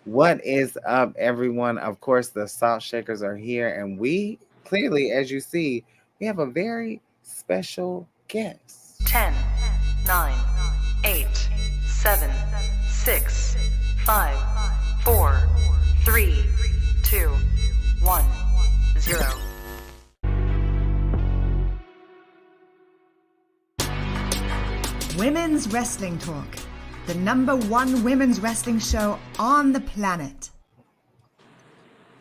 What is up, everyone? Of course, the Salt Shakers are here, and we clearly, as you see, we have a very special guest. 10, 9, 8, 7, 6, 5, 4, 3, 2, 1, 0. Women's Wrestling Talk, the #1 women's wrestling show on the planet.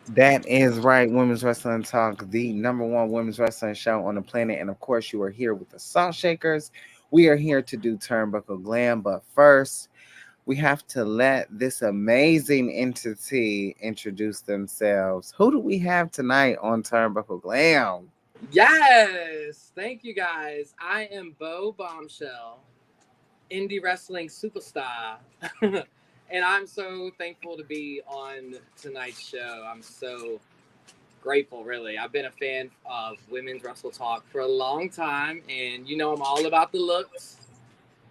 That is right, Women's Wrestling Talk, the #1 women's wrestling show on the planet. And of course, you are here with the Salt Shakers. We are here to do Turnbuckle Glam, but first, we have to let this amazing entity introduce themselves. Who do we have tonight on Turnbuckle Glam? Yes, thank you guys. I am Bo Bombshell, indie wrestling superstar. And I'm so thankful to be on tonight's show. I'm so grateful, really. I've been a fan of Women's Wrestle Talk for a long time, and you know I'm all about the looks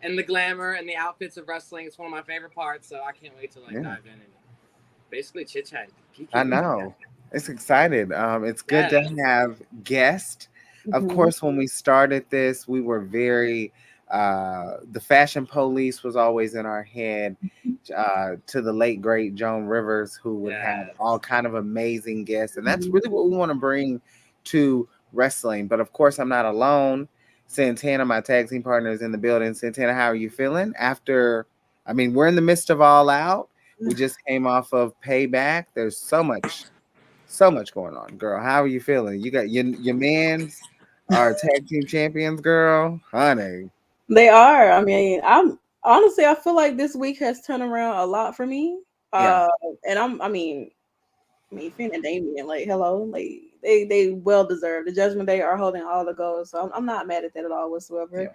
and the glamour and the outfits of wrestling. It's one of my favorite parts, so I can't wait to dive in and basically chit-chat. I know. It's excited. It's good to have guests. Of course, when we started this, we were very the fashion police was always in our head, to the late great Joan Rivers, who would have all kind of amazing guests, and that's really what we want to bring to wrestling. But of course, I'm not alone. Santana, my tag team partner, is in the building. Santana, how are you feeling? We're in the midst of All Out. We just came off of Payback. There's so much going on, girl. How are you feeling? You got your mans are tag team champions, girl, honey. They are. I feel like this week has turned around a lot for me. And Finn and Damien, like, hello, like they well deserved. The Judgment Day are holding all the goals, so I'm not mad at that at all whatsoever.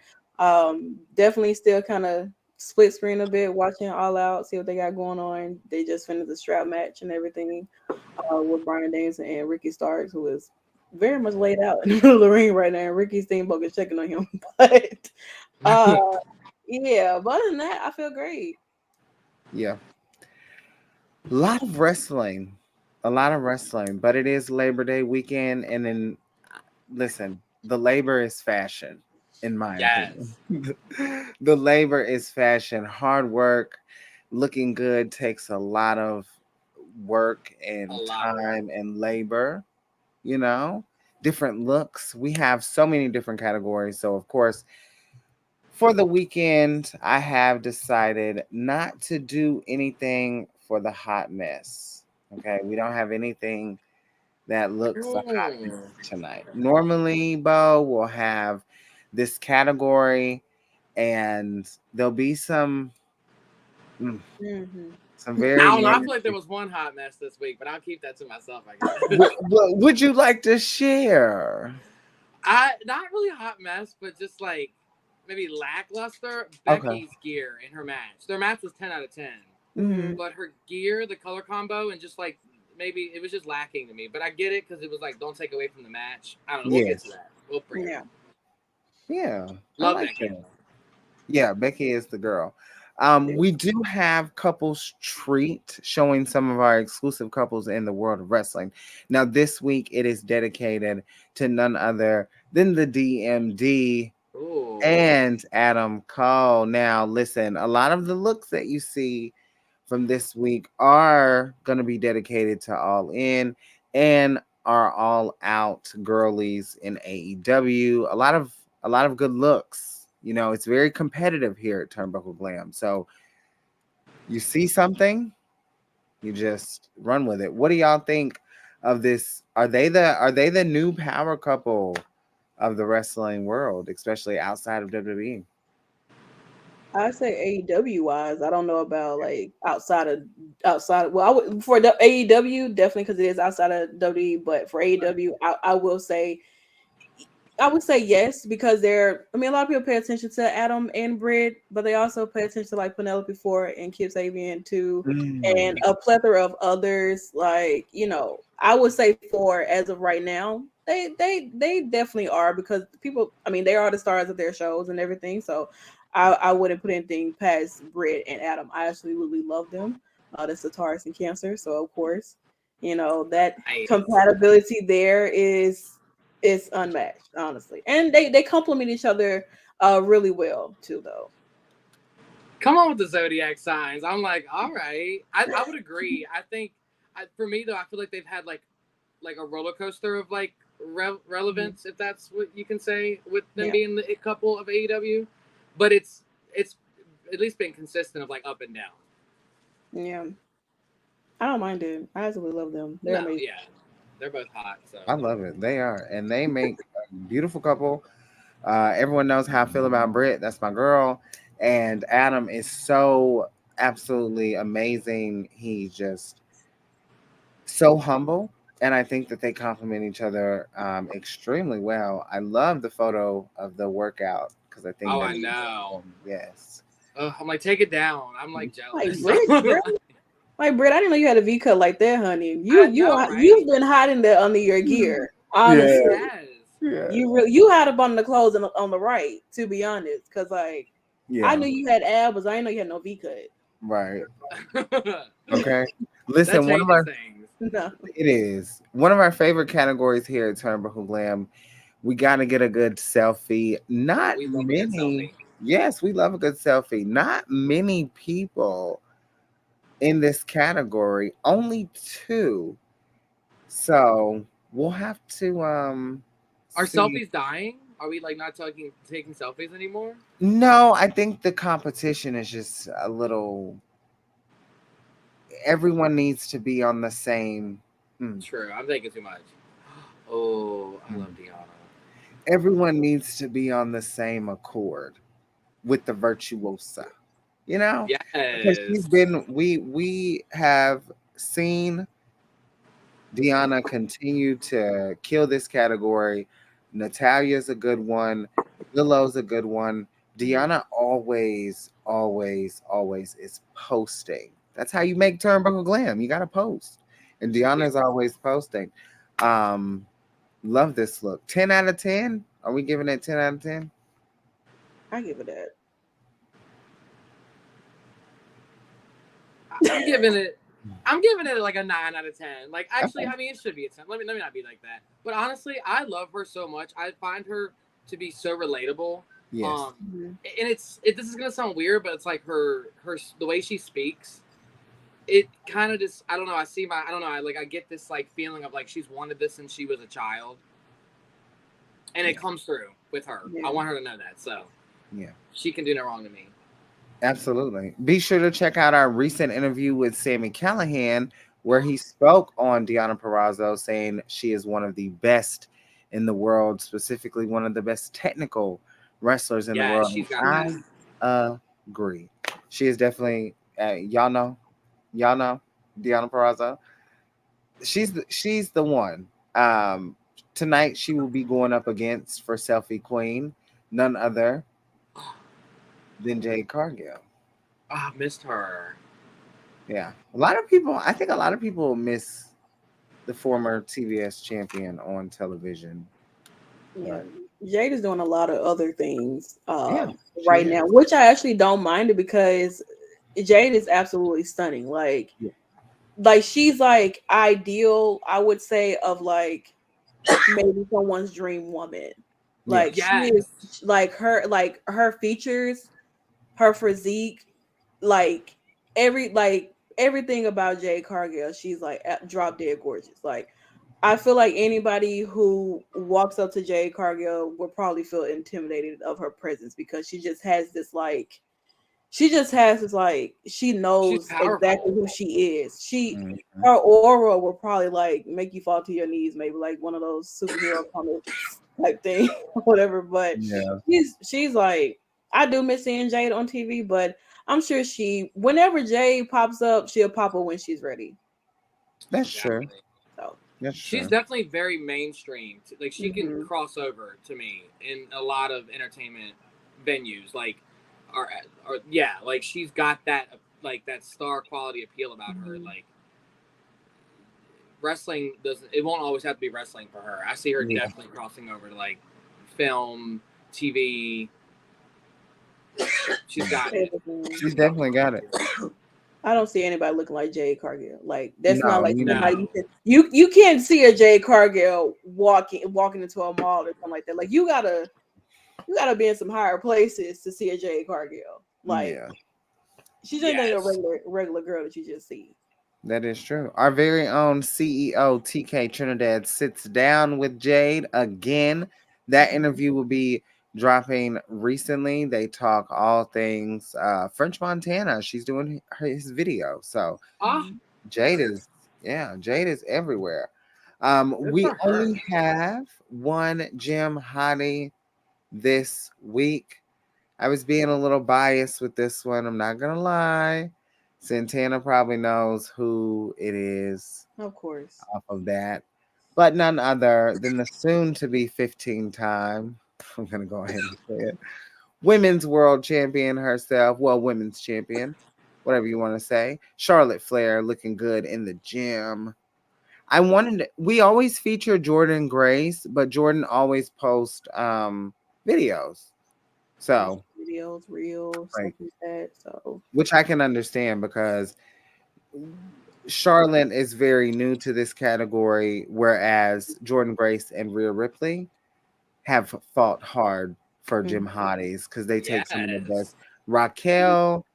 Definitely still kind of split screen a bit, watching All Out, see what they got going on. They just finished the strap match and everything with Brian Danielson and Ricky Starks, who is very much laid out in the middle of the ring right now. And Ricky Steamboat is checking on him, but yeah. But other than that, I feel great. Yeah, a lot of wrestling, but it is Labor Day weekend, and then listen, the labor is fashion. In my opinion, the labor is fashion. Hard work, looking good takes a lot of work and time and labor. You know, different looks. We have so many different categories. So, of course, for the weekend, I have decided not to do anything for the hot mess. Okay, we don't have anything that looks a hot mess tonight. Normally, Bo will have this category, and there'll be some very. I don't know. I feel like there was one hot mess this week, but I'll keep that to myself, I guess. Would you like to share? Not really a hot mess, but just like maybe lackluster. Becky's gear in her match. Their match was 10 out of 10, but her gear, the color combo, and just like maybe it was just lacking to me. But I get it because it was like, don't take away from the match. I don't know. We'll get to that. We'll bring it. Yeah. Love Becky. Yeah, Becky is the girl. We do have Couples Treat showing some of our exclusive couples in the world of wrestling. Now, this week it is dedicated to none other than the DMD and Adam Cole. Now, listen, a lot of the looks that you see from this week are going to be dedicated to All In and our All Out girlies in AEW. A lot of good looks. You know, it's very competitive here at Turnbuckle Glam. So you see something, you just run with it. What do y'all think of this? Are they the new power couple of the wrestling world, especially outside of WWE? I say AEW wise. I don't know about like outside. Well, I would for the AEW definitely because it is outside of WWE. But for AEW, I will say. I would say yes, because a lot of people pay attention to Adam and Britt, but they also pay attention to like Penelope Ford and Kip Sabian too, and a plethora of others. Like, you know, I would say Ford as of right now, they definitely are, because people, they are the stars of their shows and everything. So I wouldn't put anything past Britt and Adam. I actually really love them. That's a Taurus and Cancer, so of course, you know that Nice. compatibility there is unmatched, honestly, and they complement each other really well too, though. Come on with the zodiac signs. I'm like, all right. I would agree. I think for me though, I feel like they've had like a roller coaster of like relevance, if that's what you can say, with them being the it couple of AEW. But it's at least been consistent of like up and down. Yeah, I don't mind it. I absolutely love them. They're amazing. Yeah, they're both hot. So I love it. They are, and they make a beautiful couple. Everyone knows how I feel about Britt. That's my girl. And Adam is so absolutely amazing. He's just so humble. And I think that they complement each other extremely well. I love the photo of the workout because I think. Oh, I know. Yes. I'm like, take it down. I'm like Like jealous. Britt, like Britt, I didn't know you had a V cut like that, honey. You've been hiding that under your gear. Honestly, Yeah. you had up on the clothes on the right. To be honest, because like I knew you had abs, but I didn't know you had no V cut. Right. Okay. Listen, one of our things. No. It is one of our favorite categories here at Turnbuckle Glam. We got to get a good selfie. Not many. Yes, we love a good selfie. Not many people in this category. Only 2. So we'll have to. Are selfies dying? Are we like not taking selfies anymore? No, I think the competition is just a little. Everyone needs to be on the same. True, I'm thinking too much. Oh, I love Deanna. Everyone needs to be on the same accord with the virtuosa, you know? Yes. Because she's been, we have seen Deanna continue to kill this category. Natalia's a good one. Willow's a good one. Deanna always is posting. That's how you make Turnbuckle Glam. You got to post. And Deanna's always posting. Love this look. 10 out of 10? Are we giving it 10 out of 10? I give it that. I'm giving it like a 9 out of 10. Like, actually, I mean, it should be a 10. Let me not be like that. But honestly, I love her so much. I find her to be so relatable. Yes. And this is gonna sound weird, but it's like her the way she speaks. It kind of just, I don't know. I get this like feeling of like she's wanted this since she was a child, and it comes through with her. I want her to know that. So she can do no wrong to me. Absolutely. Be sure to check out our recent interview with Sami Callihan, where he spoke on Deonna Purrazzo, saying she is one of the best in the world, specifically one of the best technical wrestlers in the world. I agree. She is definitely, y'all know Deonna Purrazzo. She's the one. Tonight she will be going up against for Selfie Queen, none other than Jade Cargill. I missed her. Yeah. I think a lot of people miss the former TBS champion on television. Yeah. Jade is doing a lot of other things right now, which I actually don't mind it because Jade is absolutely stunning. Like she's like ideal, I would say, of like maybe someone's dream woman. Like she is like her features, her physique, like everything about Jade Cargill, she's like drop dead gorgeous. Like I feel like anybody who walks up to Jade Cargill will probably feel intimidated of her presence because she just has this like she knows exactly who she is. Her aura will probably like make you fall to your knees, maybe like one of those superhero comics type thing, whatever. But she's like, I do miss seeing Jade on TV, but I'm sure whenever Jade pops up, she'll pop up when she's ready. That's true. So she's definitely very mainstream. Like she can cross over to me in a lot of entertainment venues. Like, like she's got that like that star quality appeal about her. Like wrestling won't always have to be wrestling for her. I see her definitely crossing over to like film, TV. She's got it. She's definitely got it. I don't see anybody looking like Jade Cargill. Like that's not No, like somebody No. you can't see a Jade Cargill walking into a mall or something like that. Like you gotta be in some higher places to see a Jade Cargill. Like yeah, she's ain't a Yes. regular girl that you just see. that is true. Our very own CEO TK Trinidad sits down with Jade again. That interview will be dropping recently. They talk all things French Montana. She's doing his video. So Ah, Jade is Jade is everywhere. good We for her. only have one gym hottie this week. I was being a little biased with this one. I'm not gonna lie. Santana probably knows who it is Of course. off of that, but none other than the soon-to-be 15-time. I'm gonna go ahead and say it. Women's world champion herself. Well, women's champion, whatever you want to say. Charlotte Flair looking good in the gym. We always feature Jordan Grace, but Jordan always posts videos. So Videos, reels, stuff like, like that. So which I can understand because Charlotte is very new to this category, whereas Jordan Grace and Rhea Ripley have fought hard for Jim Hotties because they take some of the Yes. best. Raquel,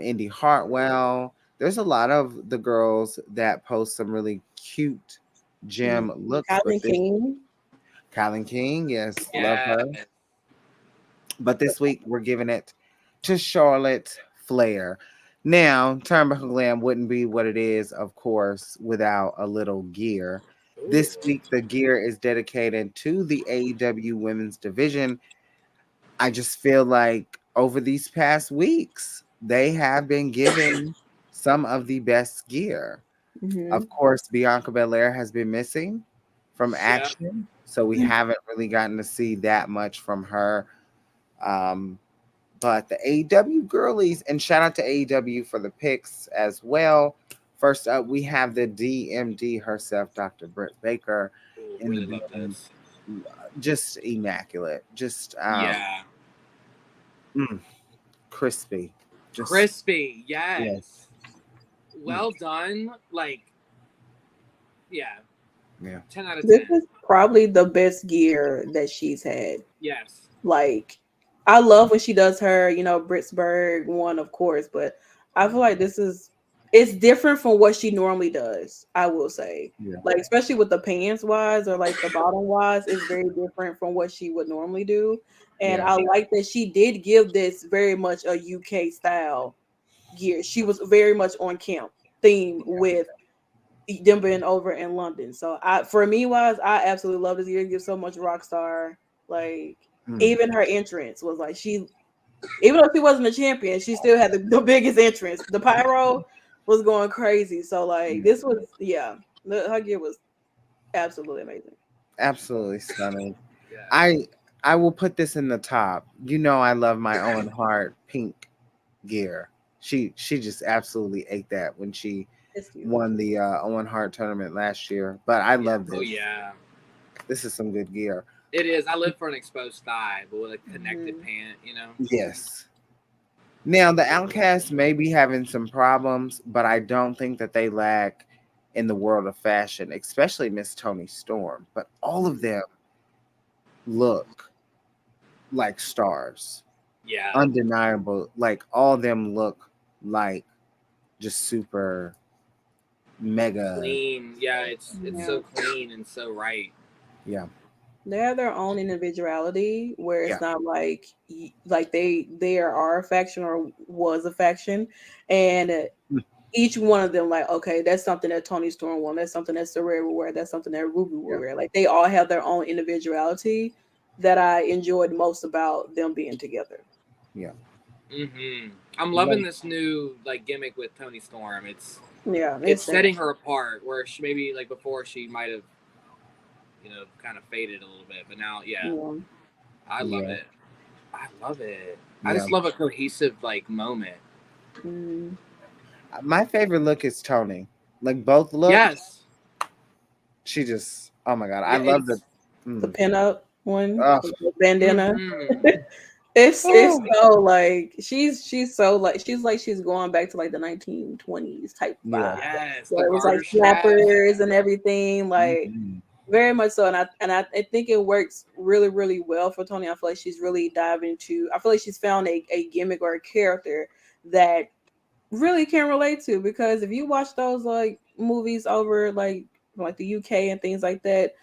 Indy Hartwell. There's a lot of the girls that post some really cute gym looks, but Kylie King. Kylie King, yes, love Yes. her. But this week we're giving it to Charlotte Flair. Now, Turnbuckle Glam wouldn't be what it is, of course, without a little gear. This week, the gear is dedicated to the AEW women's division. I just feel like over these past weeks, they have been giving some of the best gear. Of course, Bianca Belair has been missing from action, so we haven't really gotten to see that much from her. But the AEW girlies, and shout out to AEW for the picks as well. First up, we have the DMD herself, Dr. Britt Baker, in Really the love building. this. Just immaculate, just Yeah. crispy, just Crispy. Yes. Yes. Well done. Like, yeah. Yeah. 10 out of This 10. is probably the best gear that she's had. Yes. Like, I love when she does her, Britsburg one, of course, but I feel like it's different from what she normally does, I will say. Yeah. Like, especially with the pants wise or like the bottom wise, it's very different from what she would normally do. And Yeah. I like that she did give this very much a UK style gear. She was very much on camp theme with them being over in London. So for me wise, I absolutely love this gear. It gives so much rock star. Like, even her entrance was like even though she wasn't a champion, she still had the biggest entrance. The pyro was going crazy. So like this was her gear was absolutely amazing. Absolutely stunning. Yeah. I will put this in the top. You know I love my Owen Hart pink gear. She just absolutely ate that when she won the Owen Hart tournament last year. But I love this. Oh, yeah. This is some good gear. It is. I live for an exposed thigh, but with a connected pant, Yes. Now the Outcasts may be having some problems, but I don't think that they lack in the world of fashion, especially Miss Toni Storm. But all of them look like stars. Yeah. Undeniable. Like all of them look like just super mega Clean. Yeah, it's so clean and so right. Yeah. They have their own individuality where it's not like they are a faction or was a faction, and each one of them like, okay, that's something that Toni Storm won, that's something that Saraya will wear, that's something that Ruby will wear. Like they all have their own individuality that I enjoyed most about them being together. Yeah. I'm loving this new like gimmick with Toni Storm. It's setting her apart where she maybe like before she might have kind of faded a little bit, but now I love it. I love it. I just love a cohesive like moment. My favorite look is Toni. Like both looks. Yes. She just, oh my God. I love the pinup one, the bandana. It's so like she's so like she's going back to like the 1920s type vibe. Yes, So the it was like garter straps. flappers and everything, like very much so. And I think it works really, really well for Tony. I feel like she's really diving into. I feel like she's found a gimmick or a character that really can relate to, because if you watch those like movies over like the UK and things like that,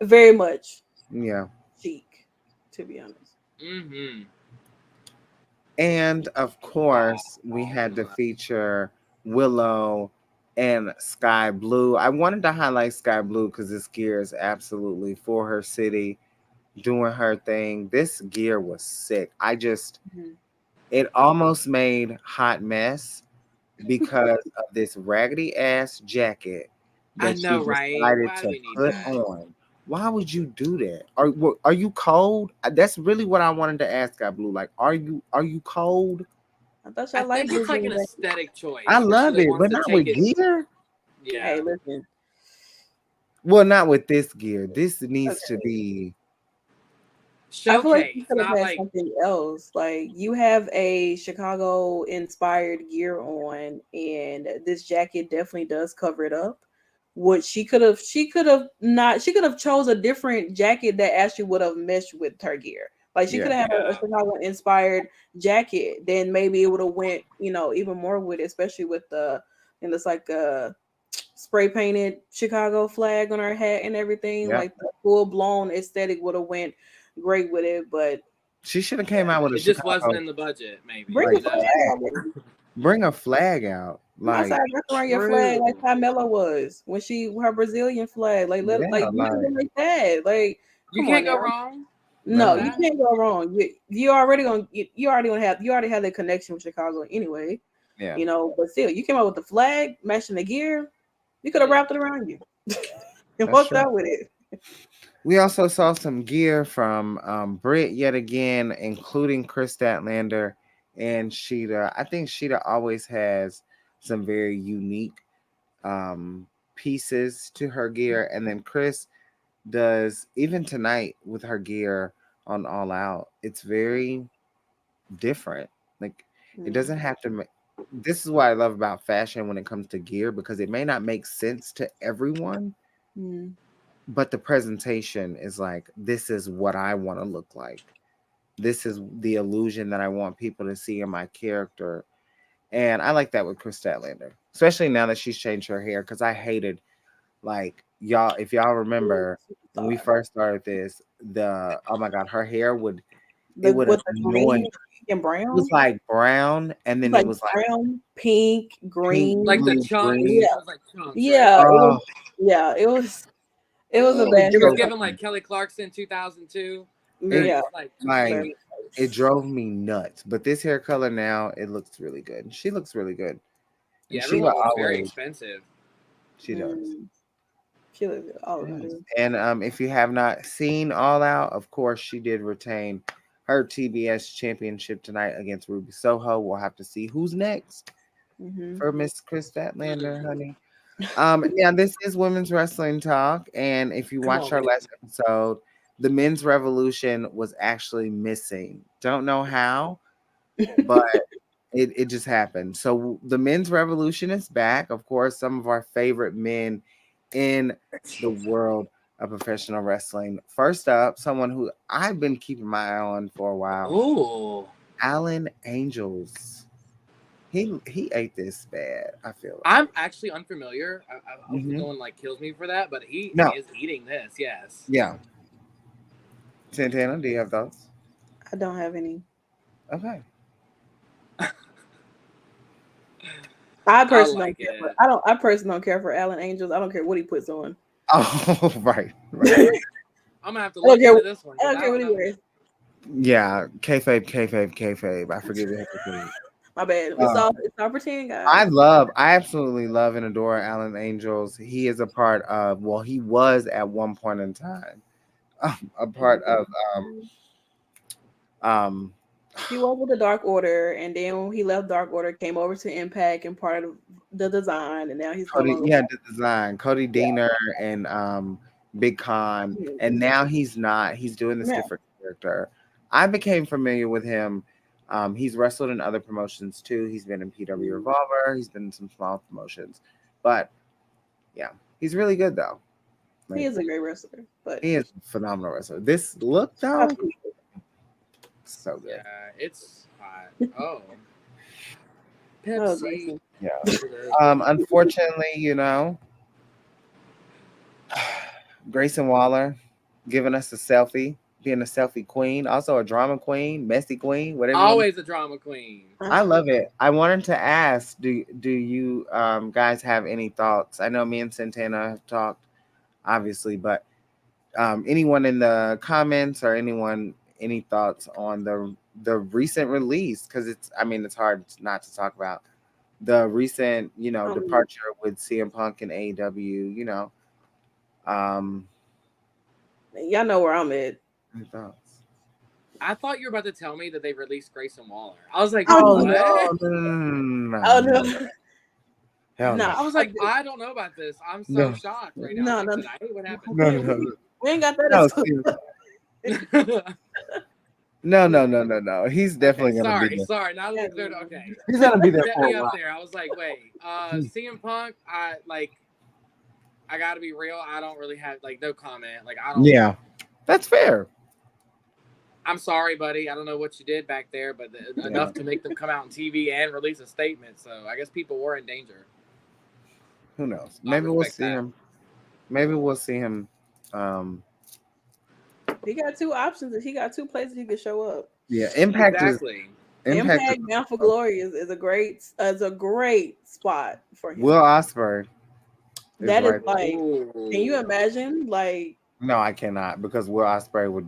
very much chic, to be honest. Mm-hmm. And of course, we had to feature Willow and Sky Blue. I wanted to highlight Sky Blue because this gear is absolutely for her city, doing her thing. This gear was sick. It almost made Hot Mess because of this raggedy ass jacket I that know, she right? decided Why do to we need put that? on. Why would you do that? Are you cold? That's really what I wanted to ask Sky Blue. Like, are you cold? I thought I y'all liked think it's like Disney. an aesthetic choice. I where she, love like, it, wants but to not take with it. gear. Yeah. Hey, listen. Well, not with this gear. This needs to Okay. be I feel like you Showcase, could have not had like something else. Like you have a Chicago inspired gear on, and this jacket definitely does cover it up. What she could have chose a different jacket that actually would have meshed with her gear. Like she could have had a Chicago inspired jacket, then maybe it would have went, even more with it, especially with and it's like spray painted Chicago flag on her hat and everything. Yep. Like the full blown aesthetic would have went great with it, but she should have came out with a it just Chicago. wasn't in the budget. Maybe bring Like, a flag out. bring a flag out. My Like, side around your flag like Carmella was when her Brazilian flag. Like let like that. Like you come can't on go now. wrong. No, No. you can't go wrong. You already have that connection with Chicago anyway. Yeah. But still, you came out with the flag matching the gear. You could have wrapped it around you and walked out with it. We also saw some gear from Britt yet again, including Chris Statlander and Sheeta. I think Sheeta always has some very unique pieces to her gear, and then Chris does even tonight with her gear on All Out. It's very different. Like it doesn't have to. This is what I love about fashion when it comes to gear, because it may not make sense to everyone. But the presentation is like, this is what I want to look like. This is the illusion that I want people to see in my character. And I like that with Chris Statlander, especially now that she's changed her hair, because I hated, like, y'all, if y'all remember when we first started this, oh my God, her hair would green and brown. It was like brown, and then it was like brown, pink, green, like the chunks. Yeah, it was like chunks, yeah, right? it was a bad. It was given like Kelly Clarkson 2002. Yeah, like it drove me nuts. But this hair color now, it looks really good. She looks really good. Yeah, everyone looks very expensive. She does. She looks good. All of them. And if you have not seen All Out, of course, she did retain her TBS championship tonight against Ruby Soho. We'll have to see who's next for Miss Chris Statlander, honey. Yeah, this is Women's Wrestling Talk, and if you watched our last episode, the Men's Revolution was actually missing. Don't know how, but it just happened. So the Men's Revolution is back. Of course, some of our favorite men in the world of professional wrestling. First up, someone who I've been keeping my eye on for a while. Ooh, Alan Angels. He ate this bad, I feel like. I'm actually unfamiliar. I hope no one like kills me for that, but he is eating this, yes. Yeah. Santana, do you have thoughts? I don't have any. Okay. I personally don't care for Alan Angels. I don't care what he puts on. Oh, right. I'm gonna have to look into this one. I don't care what he wears. Yeah, kayfabe. I forget it. My bad. It's all pretend, guys. I absolutely love and adore Alan Angels. He is a part of, he was at one point in time a part of he was with the Dark Order, and then when he left Dark Order, came over to Impact and part of the design, and now he's the design. Cody Deaner and Big Con, and now he's not. He's doing this different character. I became familiar with him. He's wrestled in other promotions too. He's been in PW Revolver. He's been in some small promotions, but yeah, he's really good though. He is a great wrestler, but he is a phenomenal wrestler. This look though, so good. Yeah, it's hot. Oh, Oh, Pepsi. Yeah. Unfortunately, Grayson Waller giving us a selfie, being a selfie queen, also a drama queen, messy queen, whatever. Always a drama queen. I love it. I wanted to ask, do you guys have any thoughts? I know me and Santana have talked, obviously, but anyone in the comments or anyone any thoughts on the recent release? Because it's hard not to talk about the recent departure with CM Punk and AEW. Y'all know where I'm at. Any thoughts? I thought you were about to tell me that they released Grayson Waller. I was like, Oh, what? No. Oh no. Hell No, I was like, I don't know about this. I'm so shocked right now. No, Like, tonight, what happened? No. We ain't got that. No. He's definitely gonna be there. Sorry. Now that we okay. He's gonna be there Set for me a up while. there. I was like, wait, CM Punk. I gotta be real. I don't really have no comment. I don't. Yeah, that's fair. I'm sorry, buddy. I don't know what you did back there, but enough to make them come out on TV and release a statement. So I guess people were in danger. Who knows? Maybe we'll see him. Maybe we'll see him. He got two options. He got two places he could show up. Yeah, Impact exactly. Impact Bound for Glory is a great spot for him. Will Ospreay. That is like, can you imagine? Like, no, I cannot, because Will Ospreay would.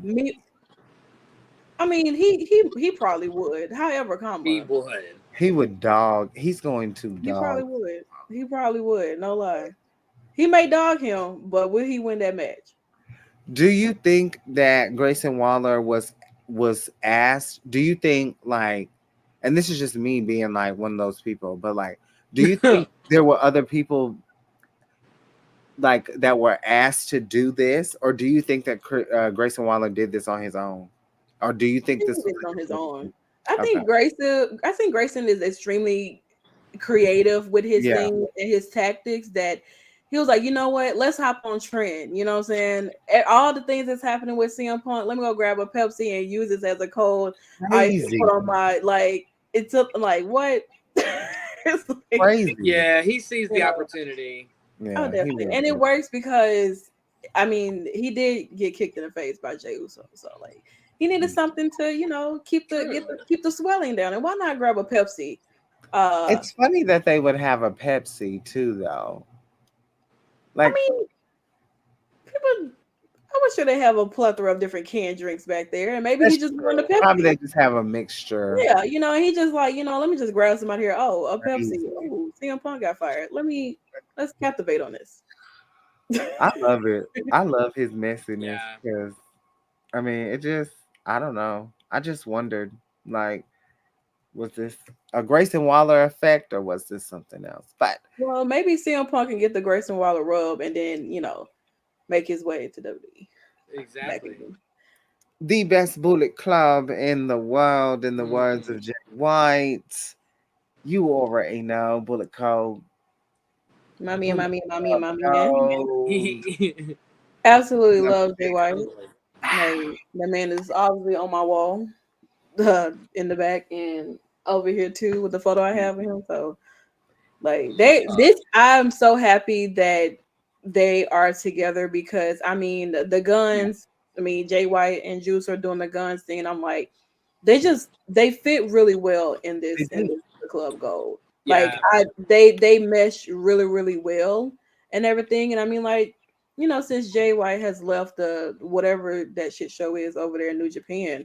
I mean, he probably would. However, he would dog. He's going to dog. He probably would. He probably would. No lie. He may dog him, but will he win that match? Do you think that Grayson Waller was asked? Do you think and this is just me being one of those people, but do you think there were other people that were asked to do this, or do you think that Grayson Waller did this on his own, or do you think this was on his own? I think Grayson is extremely creative with his thing and his tactics, that he was like, you know what, let's hop on trend. You know what I'm saying? All the things that's happening with CM Punk, let me go grab a Pepsi and use this as a code. I put on my it took what? It's crazy. Yeah, he sees the opportunity. Yeah, definitely. And it works because he did get kicked in the face by Jey Uso. So he needed something to, keep the swelling down. And why not grab a Pepsi? It's funny that they would have a Pepsi too, though. People, I wish they have a plethora of different canned drinks back there, and maybe he just wanted a Pepsi. Probably they just have a mixture. Yeah, he just let me just grab some out here. Oh, a Pepsi. Oh, CM Punk got fired. Let's captivate on this. I love it. I love his messiness because, it just, I don't know. I just wondered, was this a Grayson Waller effect, or was this something else? But maybe CM Punk can get the Grayson Waller rub and then make his way to WWE. Exactly. The best Bullet Club in the world, in the words of Jay White. You already know Bullet Code. Mommy. Absolutely love Jay White. That man is obviously on my wall. In the back and over here too with the photo I have of him. So I'm so happy that they are together, because the guns, Jay White and Juice are doing the guns thing, and I'm like, they fit really well in this Club Gold. They mesh really, really well and everything. And since Jay White has left the whatever that shit show is over there in New Japan,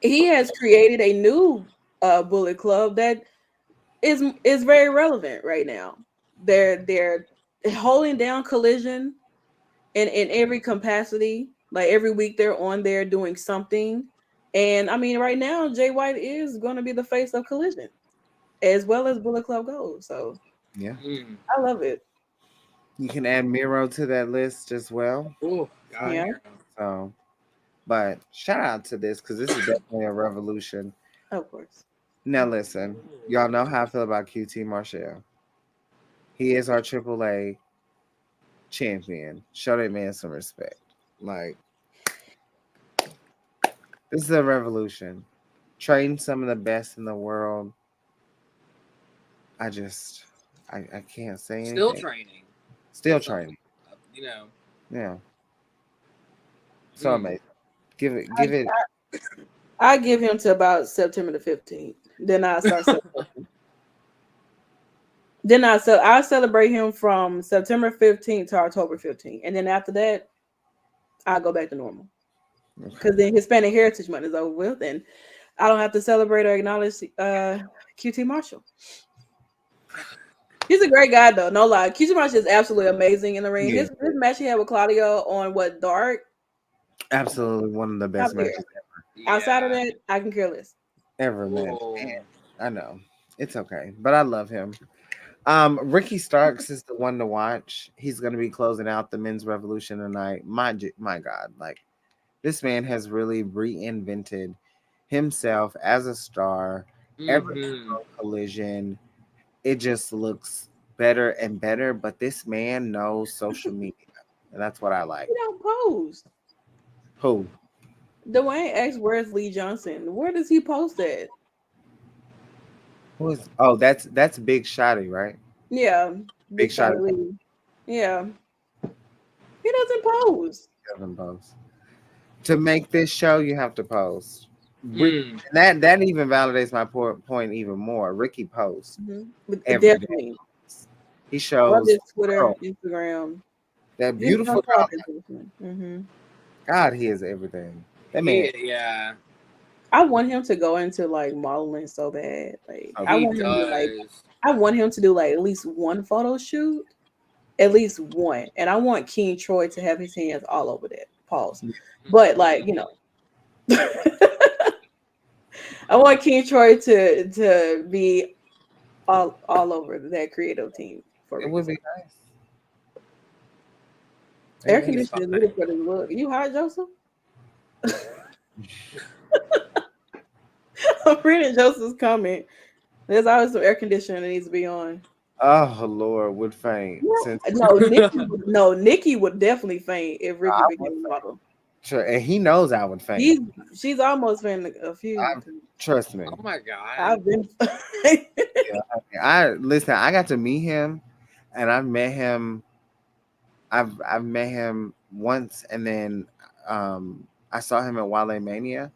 he has created a new Bullet Club that is very relevant right now. They're holding down Collision in every capacity. Every week they're on there doing something. And right now Jay White is going to be the face of Collision as well as Bullet Club Gold. So yeah, I love it. You can add Miro to that list as well. Oh, yeah. So But shout out to this because this is definitely a revolution. Of course. Now listen, y'all know how I feel about QT Marshall. He is our AAA champion. Show that man some respect. Like, this is a revolution. Trading some of the best in the world. I can't say anything. Still training. Still training. You know. Yeah. So amazing. Give it. I give him to about September the 15th. Then I start celebrating. Then I celebrate him from September 15th to October 15th. And then after that, I'll go back to normal. Because then Hispanic Heritage Month is over with, and I don't have to celebrate or acknowledge QT Marshall. He's a great guy, though. No lie. QT Marshall is absolutely amazing in the ring. Yeah. His match he had with Claudio on Dark? Absolutely one of the best matches ever. Yeah. Outside of that, I can care less. Ever, man. I know. It's okay. But I love him. Ricky Starks is the one to watch. He's going to be closing out the men's revolution tonight. My God, like, this man has really reinvented himself as a star. Every collision, it just looks better and better. But this man knows social media, and that's what I like. He don't post. Who? Dwayne asked, "Where's Lee Johnson? Where does he post at?" Who is? Oh, that's Big Shotty, right? Yeah, Big Shotty. Lee. Yeah, he doesn't post. He doesn't post. To make this show, you have to post. And that even validates my point even more. Ricky posts every Definitely. day. He shows Twitter, Instagram. That beautiful God, he is everything. That man. Yeah. I want him to go into like modeling so bad. Like I want him to do like at least one photo shoot. At least one. And I want King Troy to have his hands all over that. Pause. But like, you know. I want King Troy to be all over that creative team. It would be nice. Air conditioning is really for the look. You hot, Joseph? I'm reading Joseph's comment. There's always some air conditioning that needs to be on. Oh Lord, would faint. Nikki would definitely faint if Ricky became a model. Sure, and he knows I would faint. She's almost fainted a few. Trust me. Oh my God. I've been. Listen. I got to meet him, and I've met him. I've met him once, and then I saw him at Wale Mania.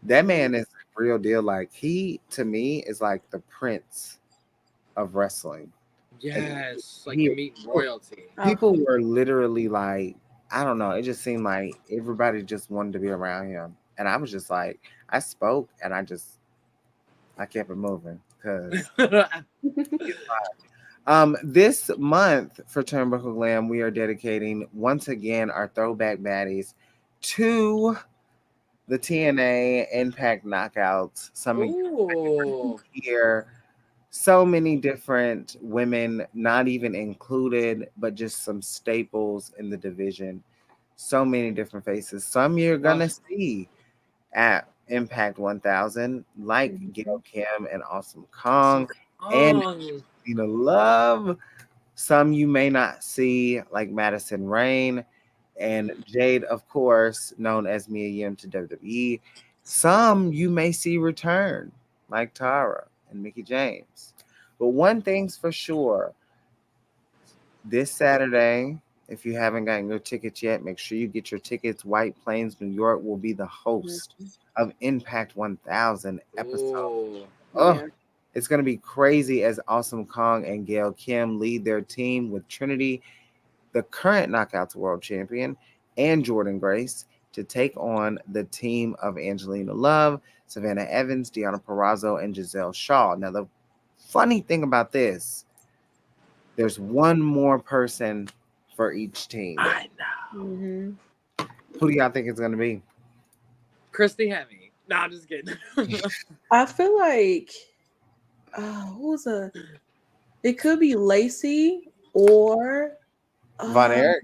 That man is a real deal. Like, he to me is like the prince of wrestling. Yes, like you meet royalty. People were literally like, I don't know. It just seemed like everybody just wanted to be around him, and I was just like, I spoke, and I kept it moving because. This month for Turnbuckle Glam, we are dedicating once again our throwback baddies to the TNA Impact Knockouts. Some here, so many different women, not even included, but just some staples in the division. So many different faces. Some you're gonna see at Impact 1000, like Gail Kim and Awesome Kong, and Love. Some you may not see, like Madison Rain and Jade, of course, known as Mia Yim to WWE. Some you may see return, like Tara and Mickie James. But one thing's for sure, this Saturday, if you haven't gotten your tickets yet, make sure you get your tickets. White Plains, New York will be the host of Impact 1000 episode. It's going to be crazy as Awesome Kong and Gail Kim lead their team with Trinity, the current Knockouts World Champion, and Jordan Grace to take on the team of Angelina Love, Savannah Evans, Deonna Purrazzo, and Giselle Shaw. Now, the funny thing about this, there's one more person for each team. I know. Who do y'all think it's going to be? Christy Hemme. No, I'm just kidding. I feel like... it could be Lacey or Von Erich.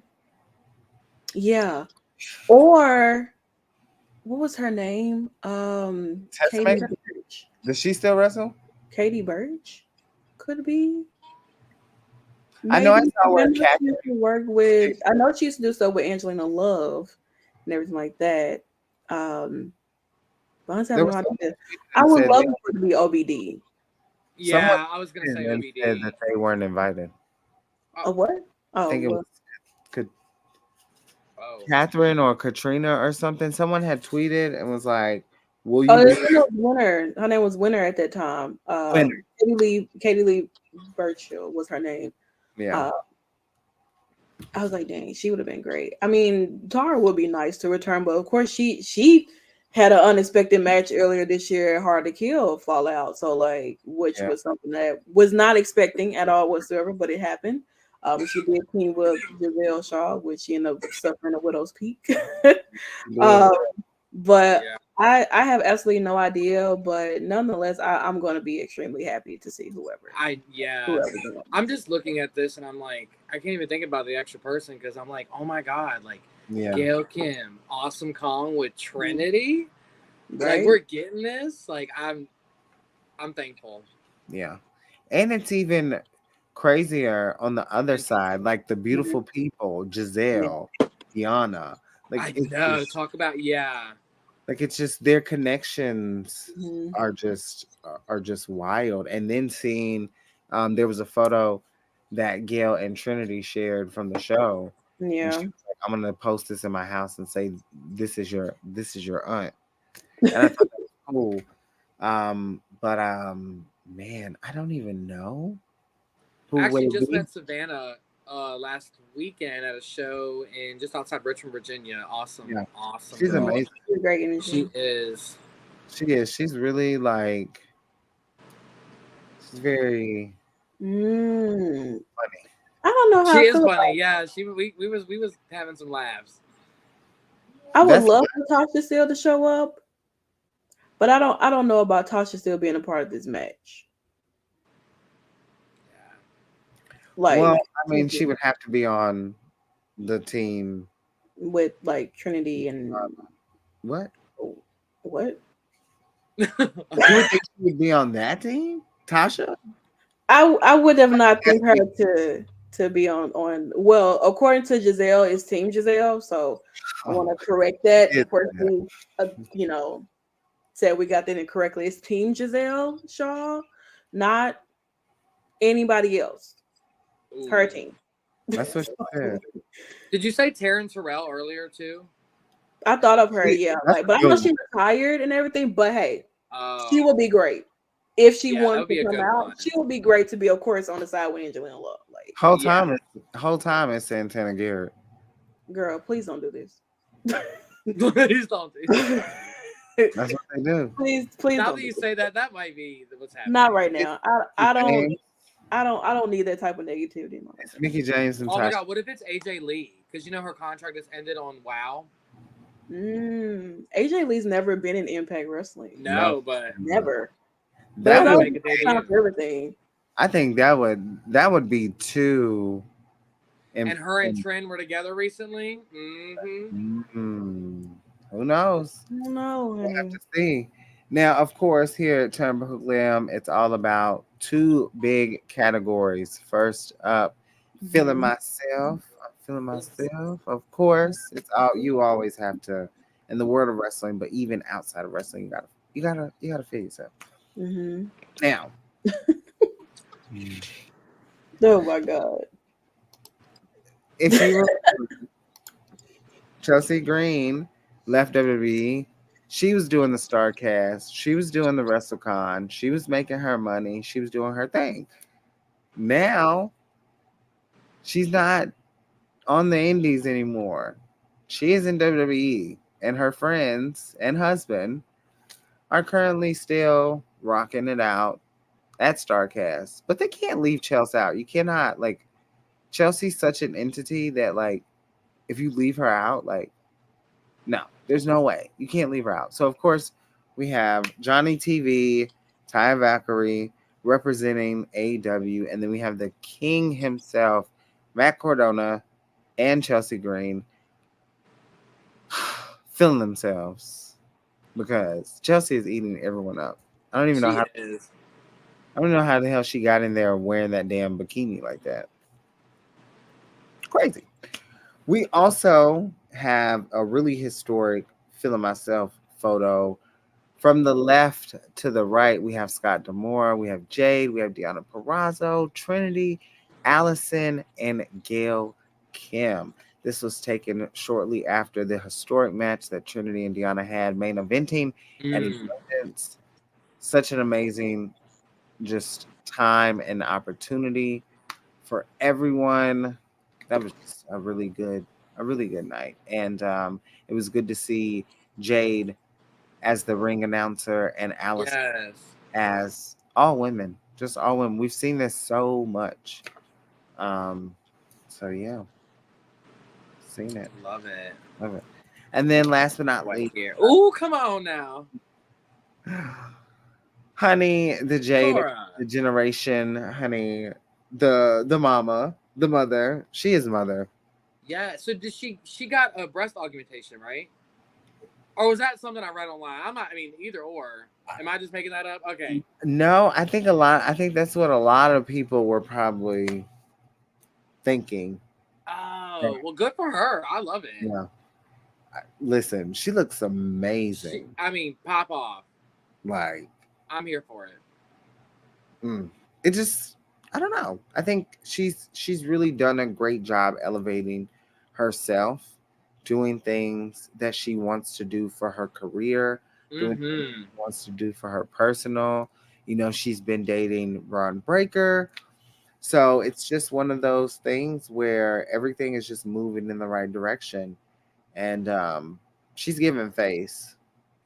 Yeah. Or what was her name? Katie Tessmaker? Birch. Does she still wrestle? Katie Birch could be. I know I Maybe saw I where know she used to work with. I know she used to do stuff with Angelina Love and everything like that. But honestly, I there have no was someone idea. I that would said love for it to be OBD. someone Yeah, I was gonna say and said OBD. that they weren't invited. A what? I Oh, think it well. was could Oh, Catherine or Katrina or something. Someone had tweeted and was like, "Will Oh, you be her name was Winner. Her name was Winner at that time. winner?" Katie Lee Birchill was her name. Yeah, Uh, I was like, dang, she would have been great. I mean, Tara would be nice to return, but of course she had an unexpected match earlier this year at Hard to Kill Fallout. So like, which yeah, was something that was not expecting at all whatsoever, but it happened. She did team with Giselle Shaw, which she ended up suffering a widow's peak. yeah. um, but yeah. I have absolutely no idea, but nonetheless, I'm going to be extremely happy to see whoever. I'm just looking at this and I'm like, I can't even think about the extra person because I'm like, oh my god, like Yeah. Gail Kim, Awesome Kong with Trinity. Right? Like we're getting this. Like I'm thankful. Yeah. And it's even crazier on the other side, like the beautiful people, Giselle, Diana. Like I it's know. just, Talk about like it's just their connections Mhm. are just wild. And then seeing there was a photo that Gail and Trinity shared from the show. And Yeah. she was like, I'm gonna post this in my house and say this is your aunt. And I thought that was cool. But man, I don't even know who would Actually, it just be. met Savannah last weekend at a show in just outside Richmond, Virginia. Awesome, Yeah. awesome. She's girl. amazing. She's great energy. She is. She is. She's really like she's very Mm. funny. I don't know how She I is feel funny. about. Yeah, we was having some laughs. I would That's love for Tasha still to show up, but I don't know about Tasha still being a part of this match. Like well, I mean, she would have to be on the team. with like Trinity and What? what? You would think she would be on that team? Tasha? I would have not think her to be on well, according to Giselle, it's Team Giselle, so I want to correct that. The It's person said we got that incorrectly. It's Team Giselle Shaw, not anybody else. It's her team. That's what she said. Did you say Taryn Terrell earlier too? I thought of her, See, yeah. that's Like, but I a know good she retired and everything. But hey, Oh, she will be great if she Yeah, that wanted would be to a come good out. one. She will be great to be, of course, on the side with Angelina Love. Like, whole time it's Santana Garrett. girl, please don't do this. Please don't do that. That's what they do. Please Now don't. that Do you this. say that, that might be what's happening. Not right now. I James, don't need that type of negativity in my life. it's Mickey James and Oh my Tasha. god, what if it's AJ Lee? Because you know her contract just ended on WoW. AJ Lee's never been in Impact Wrestling. No, but Never. That But I know make a he's debut. on for everything. I think that would be too. And her and Trent were together recently. Who knows? I don't know. We'll have to see. Now, of course, here at Turnbuckle Glam, it's all about two big categories. First up, feeling myself. I'm feeling myself. Of course, it's all you always have to in the world of wrestling, but even outside of wrestling, you gotta feel yourself. Mm-hmm. Now, Oh my god. if you remember, Chelsea Green left WWE. She was doing the StarCast. She was doing the WrestleCon. She was making her money. She was doing her thing. Now, she's not on the indies anymore. She is in WWE, and her friends and husband are currently still rocking it out at StarCast. But they can't leave Chelsea out. You cannot, like, Chelsea's such an entity that, like, if you leave her out, like, no, there's no way. You can't leave her out. So, of course, we have Johnny TV, Ty Valkyrie representing AEW, and then we have the king himself, Matt Cardona, and Chelsea Green feeling themselves. because Chelsea is eating everyone up. I don't even know She how. is. I don't know how the hell she got in there wearing that damn bikini like that. Crazy. We also have a really historic feeling myself photo. From the left to the right, we have Scott Demore, we have Jade, we have Deanna Purrazzo, Trinity, Allison, and Gail Kim. This was taken shortly after the historic match that Trinity and Deanna had main eventing at Mm. Emergence. Such an amazing just time and opportunity for everyone. That was just a really good night. And it was good to see Jade as the ring announcer and Alice Yes. as all women, just all women. We've seen this so much. So yeah, seen it, Love it. love it. And then last but not Right least, here. Ooh, come on now. honey, the Jade, Cora. the generation, honey, the mama, the mother. She is mother. Yeah. So did she got a breast augmentation, right? Or was that something I read online? I'm not. I mean, either or. Am I just making that up? Okay. No, I think a lot. I think that's what a lot of people were probably thinking. Oh, well, good for her. I love it. Yeah. Listen, she looks She, amazing. I mean, pop off. Like, I'm here for it. it just, I don't know. I think she's really done a great job elevating herself, doing things that she wants to do for her career, doing things Mm-hmm. she wants to do for her personal. You know, she's been dating Ron Breaker. So it's just one of those things where everything is just moving in the right direction. And she's giving face.